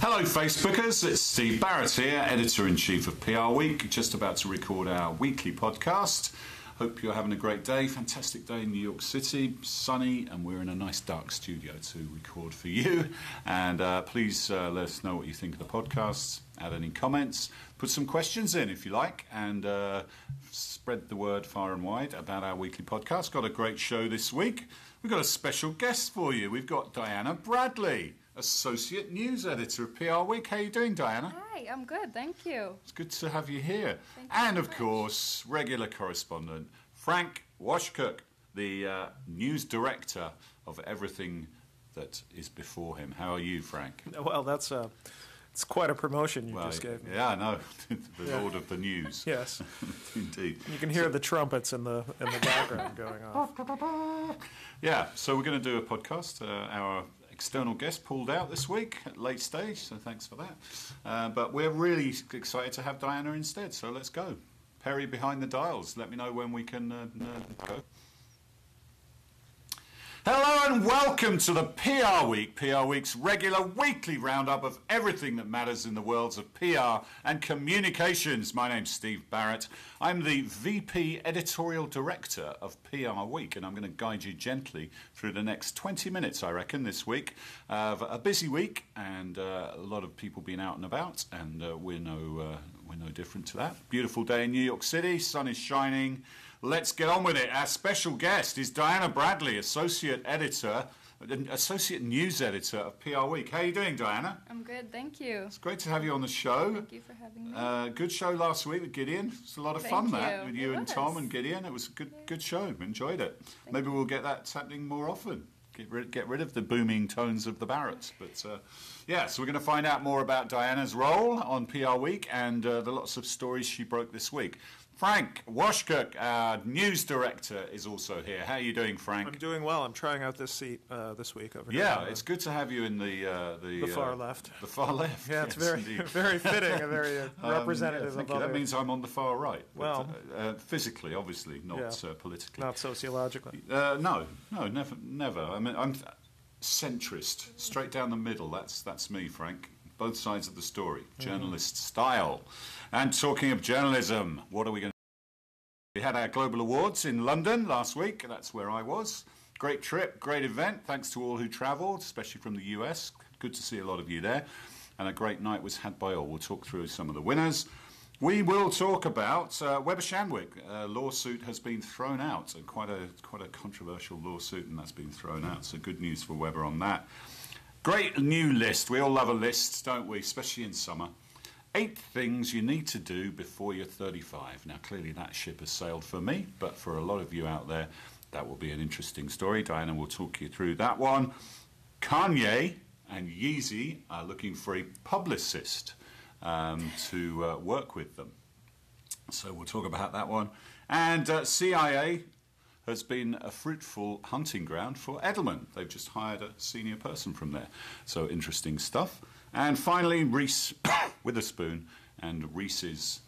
Hello Facebookers, it's Steve Barrett here, Editor-in-Chief of PRWeek, just about to record our weekly podcast. Hope you're having a great day, fantastic day in New York City, sunny, and we're in a nice dark studio to record for you. And please let us know what you think of the podcast, add any comments, put some questions in if you like, and spread the word far and wide about our weekly podcast. Got a great show this week. We've got a special guest for you. We've got Diana Bradley, Associate News Editor of PRWeek. How are you doing, Diana? Hi, I'm good, thank you. It's good to have you here. Thank you and so of much. course, regular correspondent Frank Washcook, the news director of everything that is before him. How are you, Frank? Well, it's quite a promotion you just gave me. Yeah, I know. The Lord of the News. Yes. Indeed. You can hear the trumpets in the background going off. Yeah, so we're going to do a podcast. Our external guest pulled out this week at late stage, so thanks for that. But we're really excited to have Diana instead, so let's go. Perry behind the dials, let me know when we can go. Hello and welcome to the PRWeek, PRWeek's regular weekly roundup of everything that matters in the worlds of PR and communications. My name's Steve Barrett. I'm the VP Editorial Director of PRWeek, and I'm going to guide you gently through the next 20 minutes, I reckon, this week. A busy week and a lot of people being out and about, and we're no different to that. Beautiful day in New York City, sun is shining. Let's get on with it. Our special guest is Diana Bradley, Associate News Editor of PRWeek. How are you doing, Diana? I'm good, thank you. It's great to have you on the show. Thank you for having me. Good show last week with Gideon. It was a lot of fun, that, with you and Tom and Gideon. It was a good show. Enjoyed it. Maybe we'll get that happening more often. Get rid of the booming tones of the Barretts. But yeah, so we're going to find out more about Diana's role on PRWeek and the lots of stories she broke this week. Frank Washcook, our news director, is also here. How are you doing, Frank? I'm doing well. I'm trying out this seat this week over here. Yeah, it's good to have you in the far left. The far left. Yeah, yes, it's very indeed. very fitting, a very representative thank of you. other. That means I'm on the far right. Well, but, physically, obviously, not politically. Not sociologically. No, never. I mean, I'm centrist, straight down the middle. That's me, Frank. Both sides of the story, journalist style. And talking of journalism, what are we going to do? We had our Global Awards in London last week. That's where I was. Great trip, great event. Thanks to all who travelled, especially from the US. Good to see a lot of you there. And a great night was had by all. We'll talk through some of the winners. We will talk about Weber Shandwick. A lawsuit has been thrown out, quite a controversial lawsuit, and that's been thrown out. So good news for Weber on that. Great new list. We all love a list, don't we? Especially in summer. 8 things you need to do before you're 35. Now, clearly that ship has sailed for me, but for a lot of you out there, that will be an interesting story. Diana will talk you through that one. Kanye and Yeezy are looking for a publicist to work with them. So we'll talk about that one. And CIA has been a fruitful hunting ground for Edelman. They've just hired a senior person from there. So interesting stuff. And finally, Reese Witherspoon and Reese's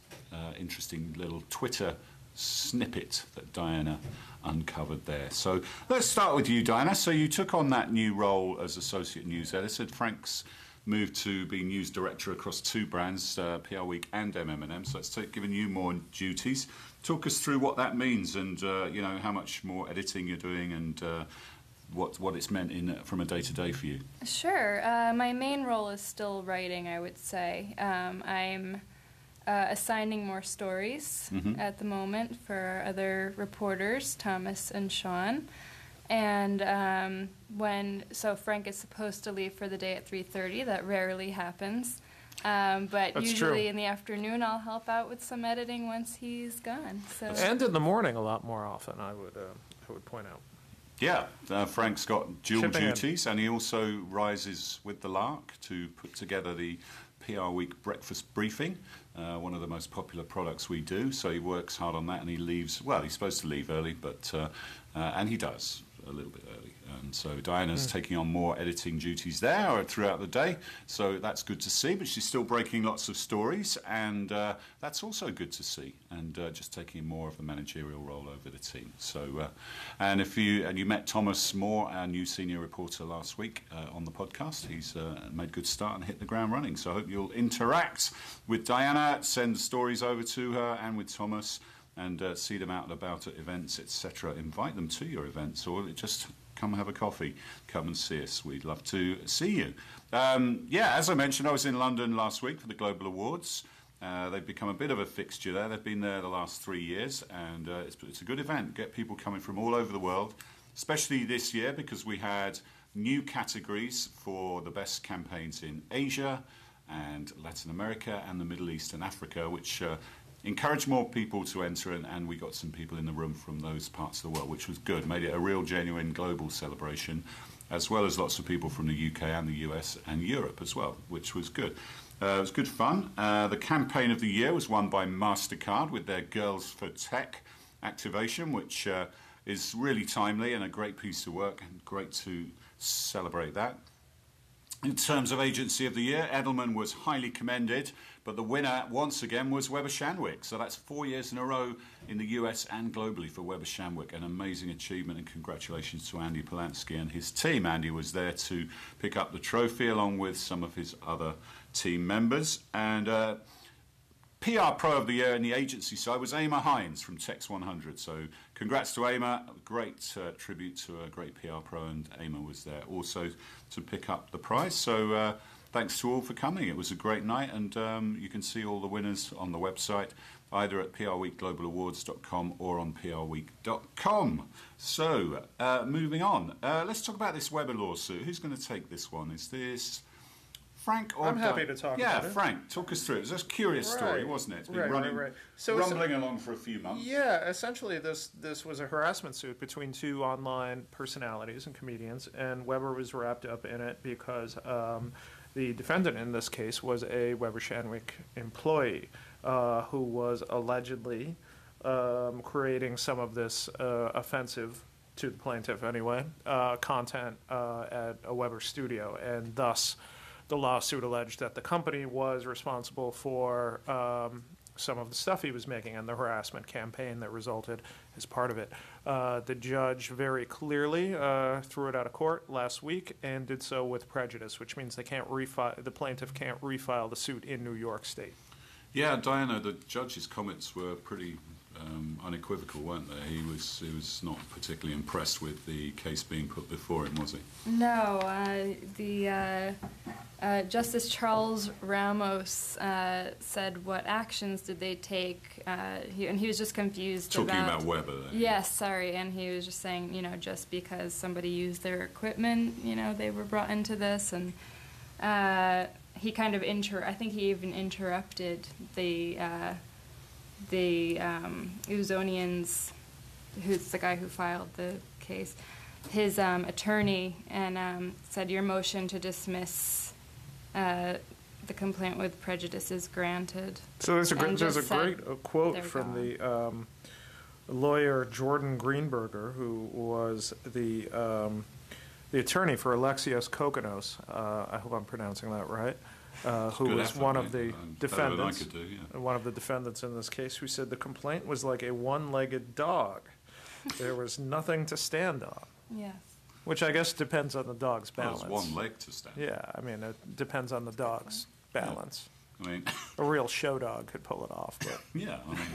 interesting little Twitter snippet that Diana uncovered there. So let's start with you, Diana. So you took on that new role as Associate News Editor. Frank's moved to be news director across 2 brands, PRWeek and MM&M. So it's given you more duties. Talk us through what that means and you know, how much more editing you're doing and what it's meant from a day-to-day for you. Sure. My main role is still writing, I would say. I'm assigning more stories at the moment for other reporters, Thomas and Sean. And so Frank is supposed to leave for the day at 3:30. That rarely happens. But That's usually true. in the afternoon I'll help out with some editing once he's gone. So. And in the morning a lot more often, I would point out. Yeah, Frank's got dual Shipping duties, and he also rises with the lark to put together the PRWeek breakfast briefing, one of the most popular products we do. So he works hard on that, and he leaves. Well, he's supposed to leave early, but and he does a little bit early. And so Diana's taking on more editing duties there throughout the day, so that's good to see. But she's still breaking lots of stories, and that's also good to see. And just taking more of the managerial role over the team. So, and you met Thomas Moore, our new senior reporter, last week on the podcast. He's made a good start and hit the ground running. So I hope you'll interact with Diana, send stories over to her, and with Thomas, and see them out and about at events, etc. Invite them to your events, or just come have a coffee, come and see us. We'd love to see you. As I mentioned, I was in London last week for the Global Awards. They've become a bit of a fixture there. They've been there the last 3 years, and it's a good event. Get people coming from all over the world, especially this year because we had new categories for the best campaigns in Asia and Latin America and the Middle East and Africa, which encouraged more people to enter, and we got some people in the room from those parts of the world, which was good. Made it a real, genuine global celebration, as well as lots of people from the UK and the US and Europe as well, which was good. It was good fun. The campaign of the year was won by MasterCard with their Girls for Tech activation, which is really timely and a great piece of work, and great to celebrate that. In terms of Agency of the Year, Edelman was highly commended, but the winner, once again, was Weber Shandwick. So that's 4 years in a row in the US and globally for Weber Shandwick. An amazing achievement, and congratulations to Andy Polanski and his team. Andy was there to pick up the trophy along with some of his other team members. And PR Pro of the Year in the agency side was Ama Hines from Tex 100. So congrats to Ama. Great tribute to a great PR Pro, and Ama was there also to pick up the prize. So thanks to all for coming. It was a great night, and you can see all the winners on the website, either at PRWeekGlobalAwards.com or on PRWeek.com. So moving on. Let's talk about this Weber lawsuit. Who's going to take this one? Is this Frank or I'm happy to talk about it. Yeah, Frank, talk us through it. It was a curious story, wasn't it? It's been rumbling along for a few months. Yeah, essentially this was a harassment suit between two online personalities and comedians, and Weber was wrapped up in it because the defendant in this case was a Weber Shandwick employee who was allegedly creating some of this offensive, to the plaintiff anyway, content at a Weber studio, and thus the lawsuit alleged that the company was responsible for some of the stuff he was making and the harassment campaign that resulted as part of it. The judge very clearly threw it out of court last week and did so with prejudice, which means they can't the plaintiff can't refile the suit in New York State. Yeah, Diana, the judge's comments were pretty unequivocal, weren't they? He was not particularly impressed with the case being put before him, was he? No, Justice Charles Ramos said, "What actions did they take?" And he was just confused Talking about Weber there. Yes, sorry, and he was just saying, just because somebody used their equipment, they were brought into this, and he kind of I think he even interrupted the Uzonian's, who's the guy who filed the case, his attorney, and said, "Your motion to dismiss the complaint with prejudice is granted." So there's a great quote from the lawyer Jordan Greenberger, who was the attorney for Alexios Kokonos. I hope I'm pronouncing that right. Who was one of the defendants, one of the defendants in this case, who said the complaint was like a one-legged dog. There was nothing to stand on. Yes. Which I guess depends on the dog's balance. Well, it's one leg to stand on. Yeah, I mean, it depends on the dog's balance. Yeah. I mean, a real show dog could pull it off. But. Yeah, I mean,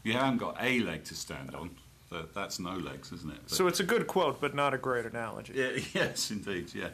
you haven't got a leg to stand on. That's no legs, isn't it? But, so it's a good quote, but not a great analogy. Yeah, yes, indeed, yeah.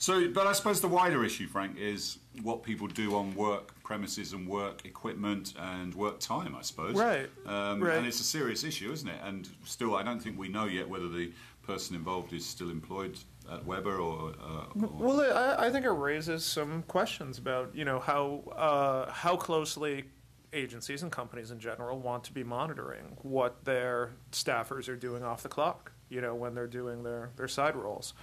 So, but I suppose the wider issue, Frank, is what people do on work premises and work equipment and work time, I suppose. Right. Right. And it's a serious issue, isn't it? And still, I don't think we know yet whether the person involved is still employed at Weber or Well, I think it raises some questions about, how closely agencies and companies in general want to be monitoring what their staffers are doing off the clock, when they're doing their side roles.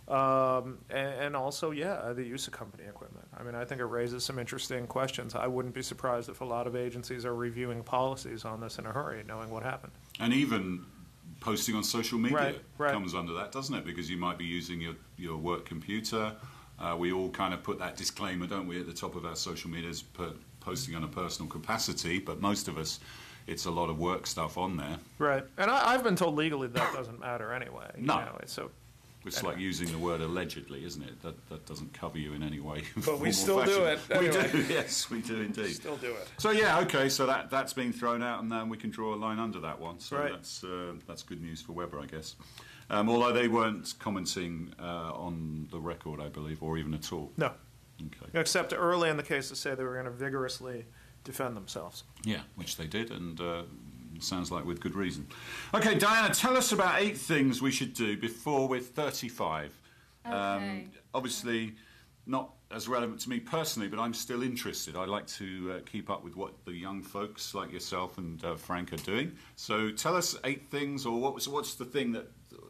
And also, the use of company equipment. I mean, I think it raises some interesting questions. I wouldn't be surprised if a lot of agencies are reviewing policies on this in a hurry, knowing what happened. And even posting on social media Right. comes under that, doesn't it? Because you might be using your work computer. We all kind of put that disclaimer, don't we, at the top of our social medias, posting on a personal capacity, but most of us, it's a lot of work stuff on there. Right. And I've been told legally that doesn't matter anyway. No. You know, so. It's like using the word allegedly, isn't it? That doesn't cover you in any way. But we still do it. Anyway. We do, yes, we do indeed. Still do it. So yeah, okay, so that's been thrown out, and then we can draw a line under that one. So Right. that's good news for Weber, I guess. Although they weren't commenting on the record, I believe, or even at all. No. Okay. Except early in the case to say they were going to vigorously defend themselves. Yeah, which they did, and sounds like with good reason. Okay, Diana, tell us about 8 things we should do before we're 35. Okay. Obviously, not as relevant to me personally, but I'm still interested. I like to keep up with what the young folks like yourself and Frank are doing. So tell us 8 things, or what's the thing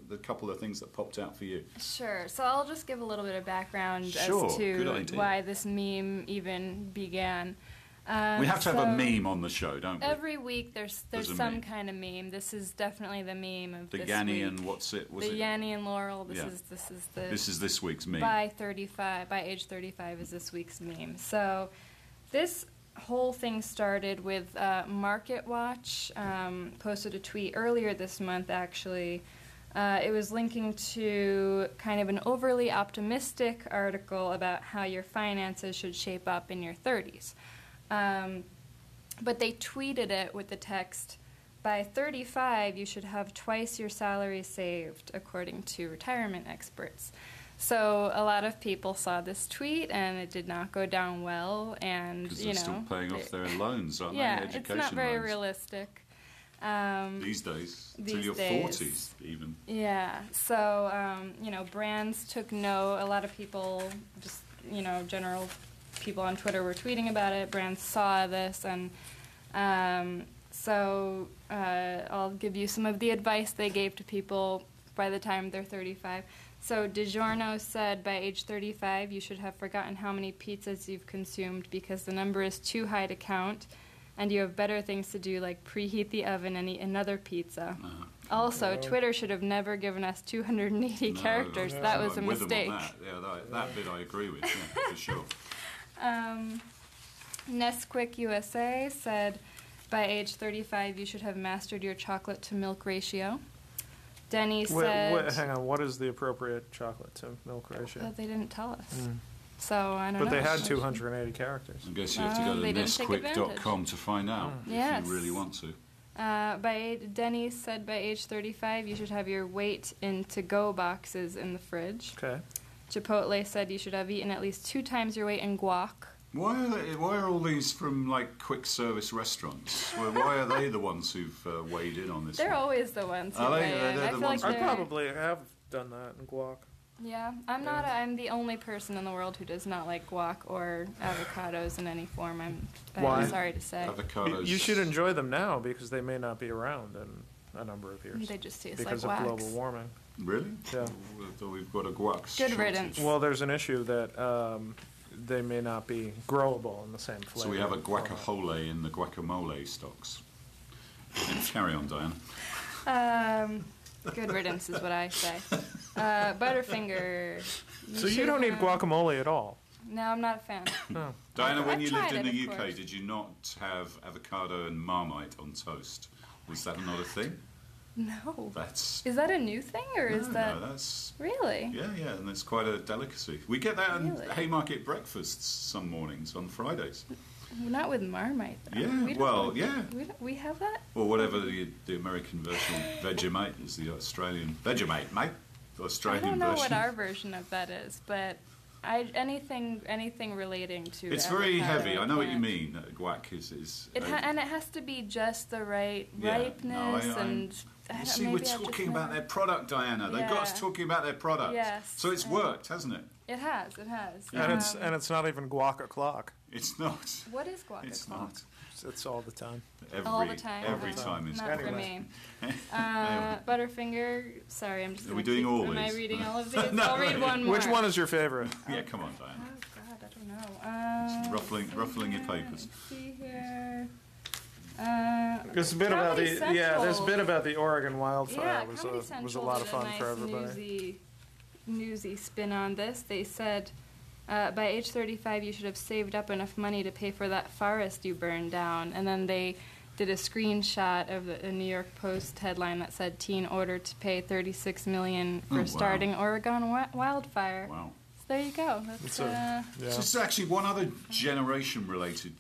the couple of things that popped out for you? Sure. So I'll just give a little bit of background Sure, as good to idea. why this meme even began. We have to have a so meme on the show, don't we? Every week there's There's a some meme. kind of meme. This is definitely the meme of The this Yanni week. and what's it? Was The it? Yanni and Laurel. This Yeah. is the This is this week's meme. by age 35 is this week's meme. So this whole thing started with Market Watch posted a tweet earlier this month, actually. It was linking to kind of an overly optimistic article about how your finances should shape up in your 30s. But they tweeted it with the text, by 35, you should have twice your salary saved, according to retirement experts. So a lot of people saw this tweet, and it did not go down well. And Because they're still paying off their loans, aren't yeah, they? Education it's not very loans. realistic. These days, till These your days. 40s even. Yeah, so, brands took note. A lot of people, just, general people on Twitter were tweeting about it. Brands saw this, and so I'll give you some of the advice they gave to people by the time they're 35. So DiGiorno said, by age 35, you should have forgotten how many pizzas you've consumed because the number is too high to count, and you have better things to do, like preheat the oven and eat another pizza. Also, Twitter should have never given us 280 No, characters. That was a I'm with them mistake. on that. Yeah, that bit I agree with, yeah, for sure. Nesquik USA said, by age 35, you should have mastered your chocolate to milk ratio. Denny said... Hang on, what is the appropriate chocolate to milk ratio? They didn't tell us. So I don't know. But they had 280 characters. I guess you have to go to they didn't take Nesquik.com to find out Yes. if you really want to. Denny said by age 35, you should have your weight in to-go boxes in the fridge. Okay. Chipotle said you should have eaten at least 2 times your weight in guac. Why are all these from like quick service restaurants? Why are they the ones who've weighed in on this? They're one? always the ones who Are they? weigh in. They're I the feel ones like I they're- probably have done that in guac. Yeah, I'm the only person in the world who does not like guac or avocados in any form. I'm Why? sorry to say. Avocados. You should enjoy them now because they may not be around in a number of years They just taste because like of wax. global warming. Really? Yeah. So we've got a guac. Good shortage. riddance. Well, there's an issue that they may not be growable in the same flavor. So we have a guacamole in the guacamole stocks. And carry on, Diana. Good riddance is what I say. Butterfinger. So you should don't eat have- guacamole at all? No, I'm not a fan. No. Diana, when I've you lived tried in it, the of UK, course. did you not have avocado and Marmite on toast? Was that not a thing? No. That's Is that a new thing, or is that... no, that's Really? yeah, and it's quite a delicacy. We get that on Really? Haymarket breakfasts some mornings on Fridays. Not with Marmite, though. Yeah, We don't- well, yeah. We have that? Or whatever the American version of Vegemite is, the Australian Vegemite, mate. The I Australian don't know version. what our version of that is, but anything relating to It's very avocado heavy. I know what you plant. mean. Guac is And it has to be just the right Yeah, no, ripeness, and I You don't, see, maybe we're I've just talking about never- their product, Diana. They've got us Yeah. talking about their product. Yes, So it's I- worked, hasn't it? It has. And it's not even guac o'clock. It's not. What is guac? It's o'clock? not. It's all the time. All the time. Every Okay. time is Not for Anyway. me. Butterfinger. Sorry, I'm just. Are Gonna we doing keep, all Am I these? reading all of these? No, I'll read one more. Which one is your favorite? Yeah, come on, Diana. Oh God, I don't know. Ruffling your papers. Let's see here. There's a bit about Comedy the there's a Central. bit about the Oregon wildfire. Yeah, was Comedy a Central lot of did fun nice for everybody. Newsy spin on this. They said, by age 35, you should have saved up enough money to pay for that forest you burned down. And then they did a screenshot of a New York Post headline that said, teen ordered to pay $36 million for wow. starting Oregon wildfire. Wow. So there you go. That's So it's actually one other generation-related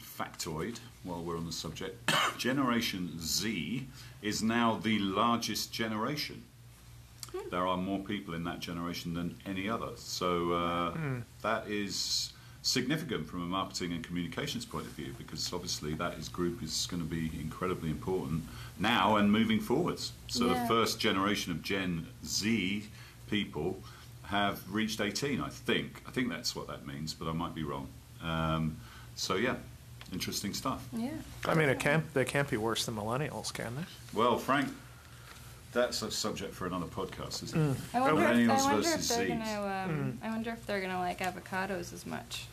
factoid while we're on the subject. Generation Z is now the largest generation. There are more people in that generation than any other. So that is significant from a marketing and communications point of view, because obviously that group is going to be incredibly important now and moving forwards. So the first generation of Gen Z people have reached 18, I think. I think that's what that means, but I might be wrong. So yeah, interesting stuff. Yeah. I mean, they can't be worse than millennials, can they? Well, Frank, that's a subject for another podcast, isn't it? I wonder Millennials if versus they're Zs. I wonder if they're gonna like avocados as much.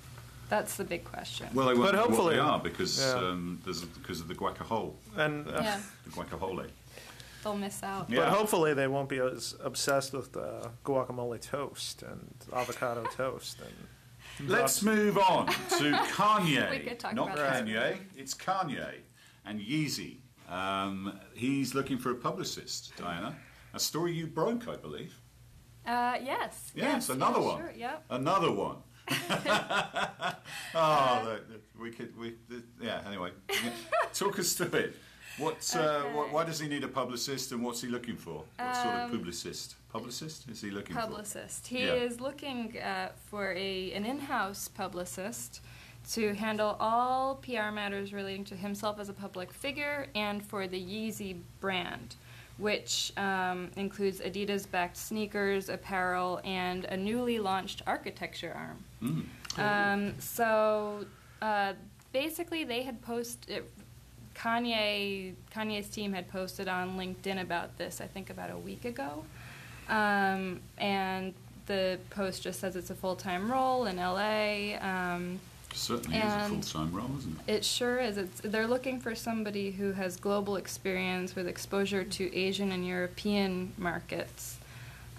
That's the big question. Well, they won't But know what hopefully- they are because because of the guacamole. And Yeah, The guacamole. they'll miss out. Yeah. but hopefully they won't be as obsessed with guacamole toast and avocado toast. And Let's move on to Kanye. We could talk Not about Kanye, that. it's Kanye and Yeezy. He's looking for a publicist, Diana. A story you broke, I believe. Yes. Yes, another one. Sure, yep. Another one. Anyway. Talk us through it. Why does he need a publicist and what's he looking for? What sort of publicist? Publicist is he looking Publicist. for? He is looking for an in-house publicist to handle all PR matters relating to himself as a public figure and for the Yeezy brand, which includes Adidas-backed sneakers, apparel, and a newly launched architecture arm. Cool. Basically, they had posted. Kanye's team had posted on LinkedIn about this, I think about a week ago. And the post just says it's a full-time role in LA. Certainly is a full-time role, isn't it? It sure is. They're looking for somebody who has global experience with exposure to Asian and European markets.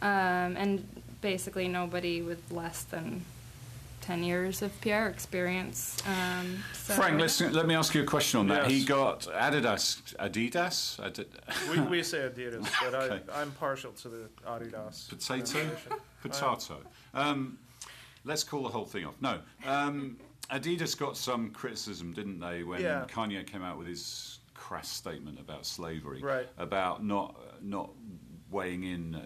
And basically nobody with less than 10 years of PR experience. Frank, let me ask you a question on that. Yes. He got Adidas. we say Adidas, but Okay. I'm partial to the Adidas. Potato. Let's call the whole thing off. No. Adidas got some criticism, didn't they, when Kanye came out with his crass statement about slavery, Right. about not weighing in,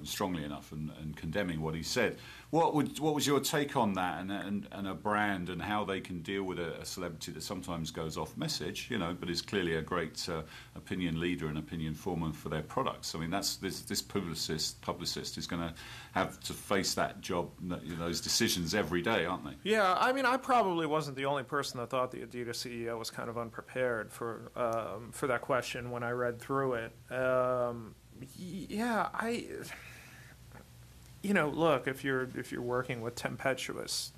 strongly enough and condemning what he said. What was your take on that and a brand and how they can deal with a celebrity that sometimes goes off message, but is clearly a great opinion leader and opinion former for their products? I mean, this publicist is going to have to face that job, those decisions every day, aren't they? Yeah, I mean, I probably wasn't the only person that thought the Adidas CEO was kind of unprepared for that question when I read through it. Look, if you're working with tempestuous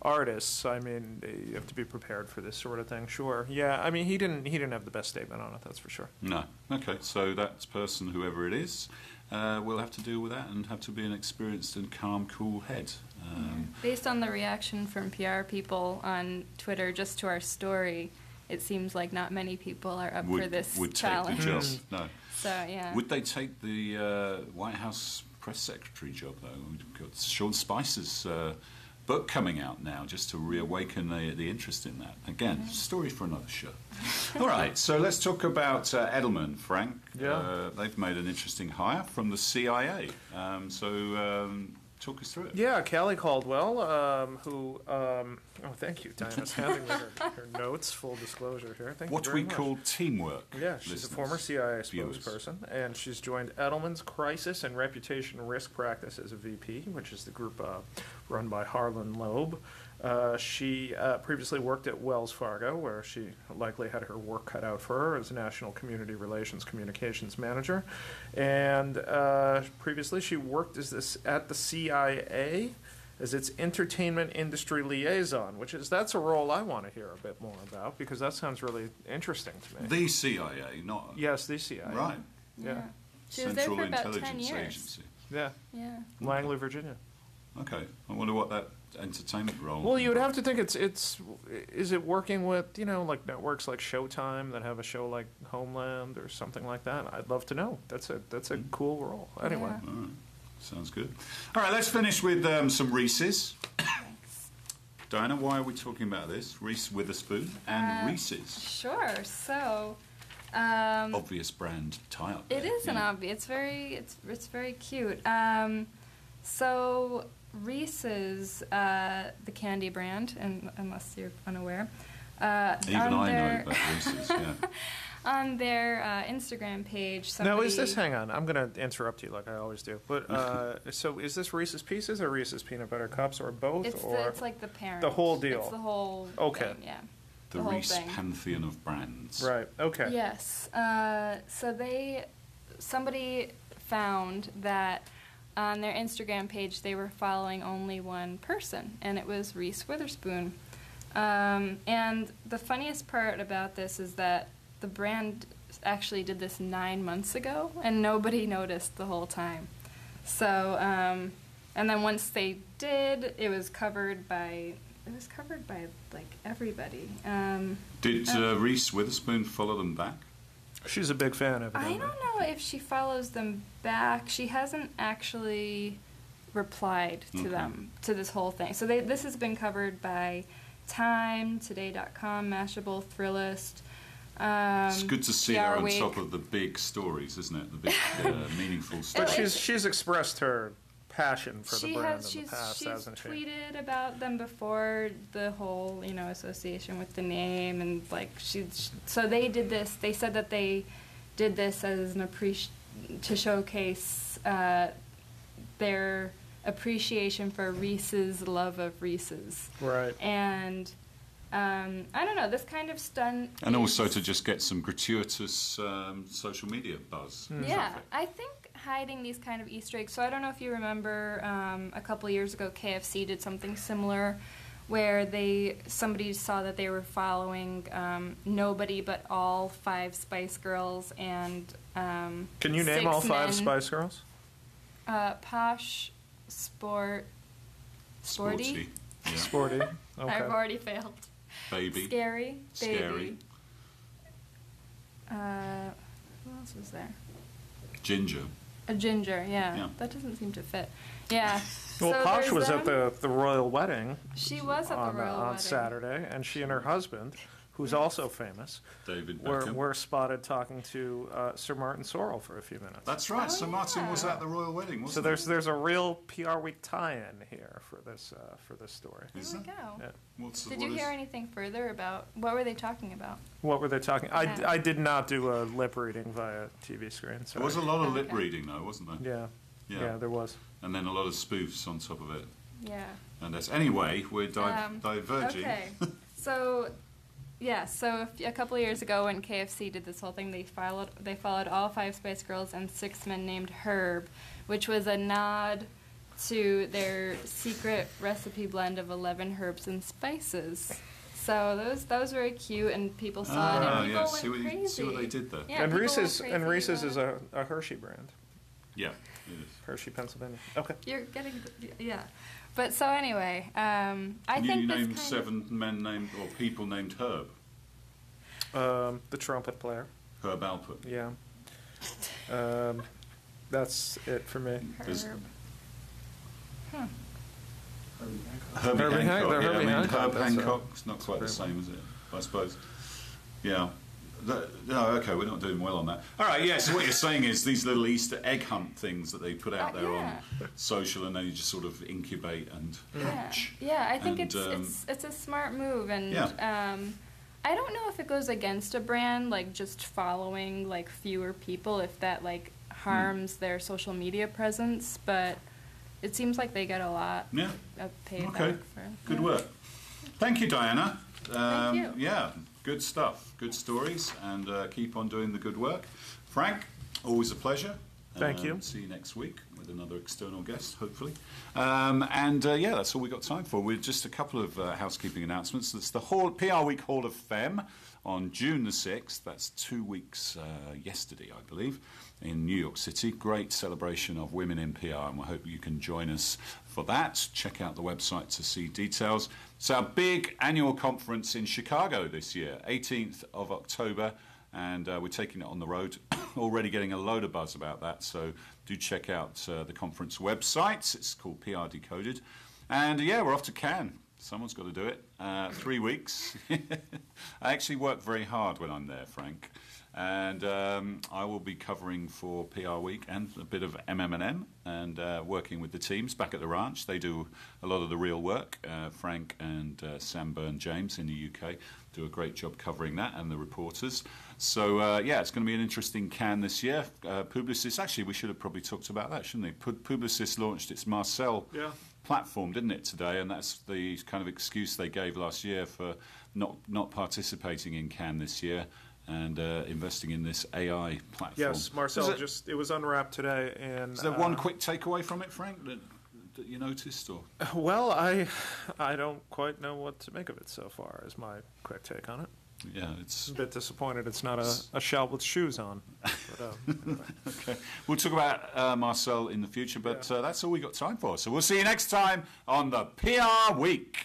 artists, I mean, you have to be prepared for this sort of thing. Sure. Yeah, I mean, he didn't have the best statement on it, that's for sure. No. Okay, so that person, whoever it is, will have to deal with that and have to be an experienced and calm, cool head. Based on the reaction from PR people on Twitter just to our story, it seems like not many people are up for this challenge. Take the job. No. So, yeah. Would they take the White House press secretary job, though? We've got Sean Spicer's book coming out now, just to reawaken the interest in that. Again, story for another show. All right, so let's talk about Edelman, Frank. Yeah. They've made an interesting hire from the CIA. Talk us through it. Yeah, Callie Caldwell, who... thank you, Diana's handing me her notes, full disclosure here. Thank you What very we much. call teamwork. Yeah, she's listeners, a former CIA viewers. spokesperson, and she's joined Edelman's Crisis and Reputation Risk Practice as a VP, which is the group run by Harlan Loeb. She previously worked at Wells Fargo, where she likely had her work cut out for her as National Community Relations Communications Manager. And previously she worked at the CIA as its entertainment industry liaison, that's a role I want to hear a bit more about, because that sounds really interesting to me. The CIA, not... Yes, the CIA. Right. Yeah. She was there Central for about 10 Intelligence years. Agency. Yeah. Yeah. Langley, Virginia. Okay. I wonder what that entertainment role... Well, you would have to think is it working with, like networks like Showtime that have a show like Homeland or something like that? I'd love to know. That's a cool role. Anyway. Yeah. All right. Sounds good. All right, let's finish with some Reese's. Thanks. Diana, why are we talking about this? Reese Witherspoon and Reese's. Sure. So, Obvious brand tie-up. it is an obvious. It's very cute. So Reese's, the candy brand, and unless you're unaware, Even I know about Reese's. Yeah. on their Instagram page. Now, is this? Hang on, I'm going to interrupt you like I always do. But so, is this Reese's Pieces or Reese's Peanut Butter Cups or both? It's like the parent. the whole deal. It's the whole. Okay. Thing, yeah. The whole Reese thing. pantheon of brands. Right. Okay. Yes. So somebody found that on their Instagram page they were following only one person, and it was Reese Witherspoon. And the funniest part about this is that the brand actually did this 9 months ago, and nobody noticed the whole time. So, and then once they did, it was covered by like everybody. Did Reese Witherspoon follow them back? She's a big fan of it. I don't know if she follows them back. She hasn't actually replied to them, to this whole thing. So this has been covered by Time, Today.com, Mashable, Thrillist. It's good to see her on PRWeek. top of the big stories, isn't it? The big, meaningful But stories. she's expressed her passion for the brand in the past, she's hasn't she? tweeted about them before, the whole association with the name, and like so they did this. They said that they did this as an to showcase their appreciation for Reese's love of Reese's. Right. And I don't know, this kind of stunt. And also to just get some gratuitous social media buzz. Yeah, traffic. I think hiding these kind of Easter eggs. So I don't know if you remember a couple years ago, KFC did something similar, where somebody saw that they were following nobody but all 5 Spice Girls and Can you name 6 all 5 men. Spice Girls? Posh, Sporty. Sportsy. Yeah. Sporty. Okay. I've already failed. Baby. Scary. Scary. Baby. Who else was there? Ginger. A ginger, yeah. Yeah. That doesn't seem to fit. Yeah. Well, So Posh there's was at them. the royal wedding She was at on the royal on wedding. Saturday, and she and her husband, who's also famous, David Beckham. were spotted talking to Sir Martin Sorrell for a few minutes. That's right. Oh, Sir Martin was yeah. at the royal wedding, So wasn't there's a real PRWeek tie-in here for this story. he? Is There we there? go. Yeah. Did you hear anything further about what were they talking about? What were they talking? Yeah. I did not do a lip reading via TV screen. There Sorry. was a lot of lip Okay. reading, though, wasn't there? Yeah, there was. And then a lot of spoofs on top of it. Yeah. And that's anyway, we're diverging. Okay. So, yeah. So a couple of years ago, when KFC did this whole thing, they followed all 5 Spice Girls and 6 men named Herb, which was a nod to their secret recipe blend of 11 herbs and spices. So that was very cute, and people saw it, and people yeah. went See what crazy. they did there. Yeah, and people Reese's went and crazy Reese's is about a Hershey brand. Yeah, it is. Hershey, Pennsylvania. Okay. You're getting, yeah. But so anyway, I And think you this named kind 7 men named, or people named Herb. The trumpet player. Herb Alpert. Yeah. That's it for me. of There's- Herb. Herbie Herbie Hancock. Hancock, Yeah, Herbie I mean, Hancock, Herb that's Hancock's not quite the same, is it? I suppose. Yeah. No, okay, we're not doing well on that. All right, yeah, so what you're saying is these little Easter egg hunt things that they put out there Yeah. on social, and then you just sort of incubate and hatch. Yeah, I think And, it's a smart move, and Yeah. I don't know if it goes against a brand, like just following like fewer people, if that like harms their social media presence, but it seems like they get a lot Yeah, of payback okay. for Good yeah. work. Thank you, Diana. Thank you. Yeah, good stuff, good stories, and keep on doing the good work. Frank, always a pleasure. Thank you. See you next week with another external guest, hopefully. Yeah, that's all we got time for. With just a couple of housekeeping announcements. It's the PRWeek Hall of Fame on June the 6th. That's 2 weeks yesterday, I believe, in New York City. Great celebration of women in PR, and we hope you can join us for that. Check out the website to see details. It's our big annual conference in Chicago this year, 18th of October. And we're taking it on the road. Already getting a load of buzz about that. So do check out the conference website. It's called PR Decoded. And yeah, we're off to Cannes. Someone's got to do it. 3 weeks. I actually work very hard when I'm there, Frank. And I will be covering for PRWeek and a bit of MM&M and working with the teams back at the ranch. They do a lot of the real work. Frank and Sam Byrne-James in the UK do a great job covering that, and the reporters. So, yeah, it's going to be an interesting Cannes this year. Publicis, actually, we should have probably talked about that, shouldn't we? Publicis launched its Marcel platform, didn't it, today? And that's the kind of excuse they gave last year for not participating in Cannes this year and investing in this AI platform. Yes, Marcel, it was unwrapped today. And is there one quick takeaway from it, Frank, that you noticed? Or? Well, I don't quite know what to make of it so far, is my quick take on it. Yeah, it's a bit disappointed it's not a shell with shoes on. But, anyway. Okay, we'll talk about Marcel in the future, but that's all we got time for. So we'll see you next time on the PR Week.